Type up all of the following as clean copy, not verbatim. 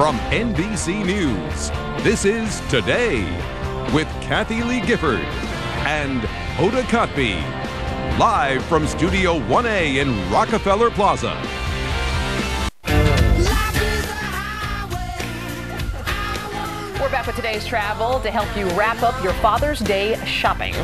From NBC News, this is Today with Kathy Lee Gifford and Hoda Kotb, live from Studio 1A in Rockefeller Plaza. We're back with today's travel to help you wrap up your Father's Day shopping.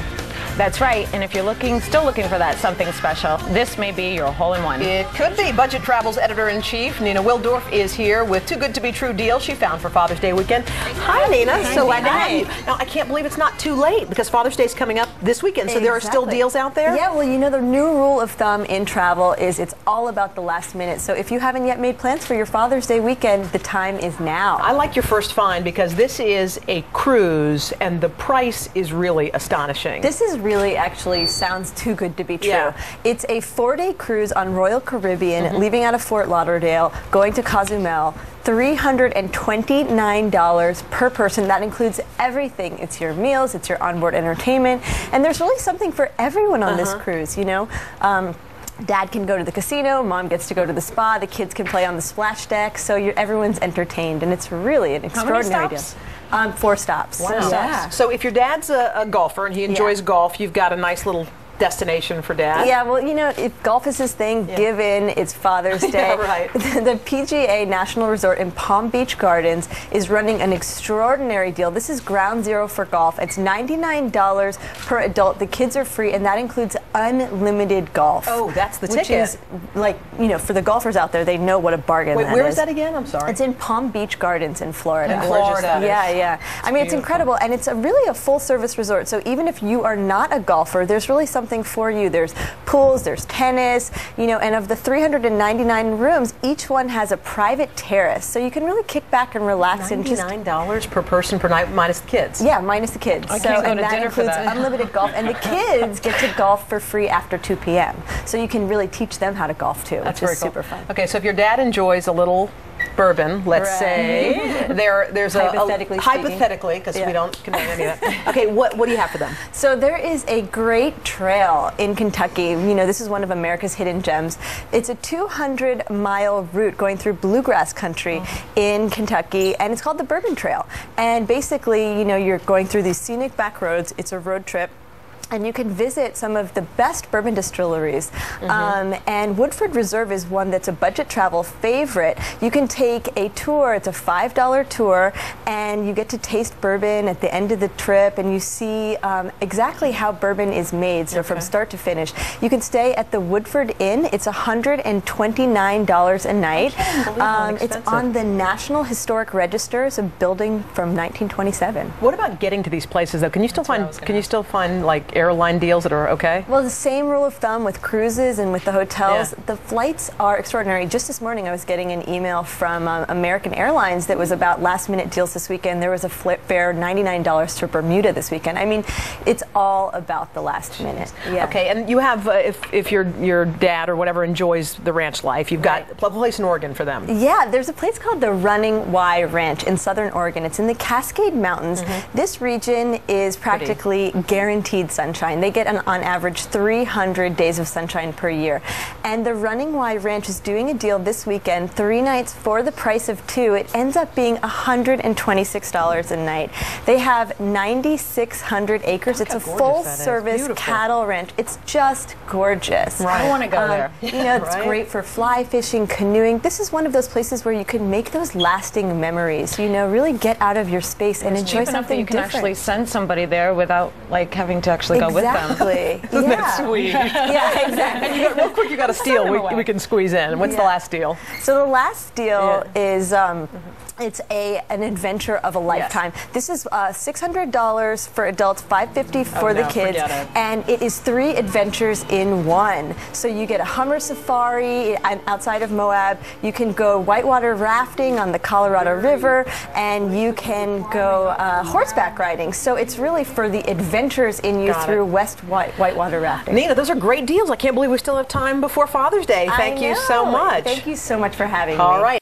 That's right, and if you're still looking for that something special, this may be your hole-in-one. It could be. Budget Travel's editor-in-chief, Nina Willdorf, is here with too good to be true deals she found for Father's Day weekend. Hi, Nina. So glad to have you. Now, I can't believe it's not too late because Father's Day is coming up this weekend, so there are still deals out there? Yeah, well, you know, the new rule of thumb in travel is it's all about the last minute. So if you haven't yet made plans for your Father's Day weekend, the time is now. I like your first find because this is a cruise, and the price is really astonishing. This is really actually sounds too good to be true. Yeah. It's a 4-day cruise on Royal Caribbean, leaving out of Fort Lauderdale, going to Cozumel. $329 per person. That includes everything. It's your meals, it's your onboard entertainment, and there's really something for everyone on this cruise, you know. Dad can go to the casino, Mom gets to go to the spa, the kids can play on the splash deck, so everyone's entertained, and it's really an extraordinary deal. 4 stops. Wow. Yeah. So if your dad's a golfer and he enjoys golf, you've got a nice little destination for Dad. Yeah, well, you know, if golf is his thing, give in. It's Father's Day. Yeah, right. The PGA National Resort in Palm Beach Gardens is running an extraordinary deal. This is ground zero for golf. It's $99 per adult. The kids are free, and that includes unlimited golf. Oh, that's the ticket. Which is, like, you know, for the golfers out there, they know what a bargain that is. Wait, where is that again? I'm sorry. It's in Palm Beach Gardens in Florida. In Florida. Yeah, yeah. I mean, it's incredible, and it's really a full-service resort. So even if you are not a golfer, there's really something for you. There's pools, there's tennis, you know, and of the 399 rooms, each one has a private terrace, so you can really kick back and relax. $99 per person per night, minus the kids. Yeah, minus the kids. I can't go to that dinner for includes that. unlimited golf, and the kids get to golf for free after 2 p.m. So you can really teach them how to golf too, which is super fun. Okay, so if your dad enjoys a little bourbon, let's say, there's hypothetically, because we don't condone any of that. Okay, what do you have for them? So there is a great trail in Kentucky. You know, this is one of America's hidden gems. It's a 200-mile route going through bluegrass country in Kentucky, and it's called the Bourbon Trail. And basically, you know, you're going through these scenic back roads. It's a road trip. And you can visit some of the best bourbon distilleries. And Woodford Reserve is one that's a budget travel favorite. You can take a tour. It's a $5 tour, and you get to taste bourbon at the end of the trip, and you see exactly how bourbon is made, so from start to finish. You can stay at the Woodford Inn. It's $129 a night. It's on the National Historic Register. It's a building from 1927. What about getting to these places, though? Can you still find like airline deals that are okay? Well, the same rule of thumb with cruises and with the hotels. The flights are extraordinary. Just this morning I was getting an email from American Airlines that was about last minute deals this weekend. There was a fare $99 to Bermuda this weekend. I mean, it's all about the last minute. Yeah. Okay, and you have, if your dad or whatever enjoys the ranch life, you've got a place in Oregon for them. Yeah, there's a place called the Running Y Ranch in southern Oregon. It's in the Cascade Mountains. This region is practically guaranteed sunshine. They get on average 300 days of sunshine per year. And the Running Y Ranch is doing a deal this weekend, 3 nights for the price of 2. It ends up being $126 a night. They have 9,600 acres. It's a full-service cattle ranch. It's just gorgeous. Right. I want to go there. You know, it's great for fly fishing, canoeing. This is one of those places where you can make those lasting memories. You know, really get out of your space and enjoy something different. You can actually send somebody there without like having to actually go with them. Exactly. Isn't that sweet? Yeah, exactly. And real quick, you got a steal we can squeeze in. What's the last deal? So the last deal is it's an adventure of a lifetime. This is $600 for adults, $550 for the kids, and it is 3 adventures in one. So you get a Hummer safari outside of Moab. You can go whitewater rafting on the Colorado River, and you can go horseback riding. So it's really for the adventures in you through West whitewater rafting. Nina, those are great deals. I can't believe we still have time before Father's Day. Thank you so much. Thank you so much for having me. All right.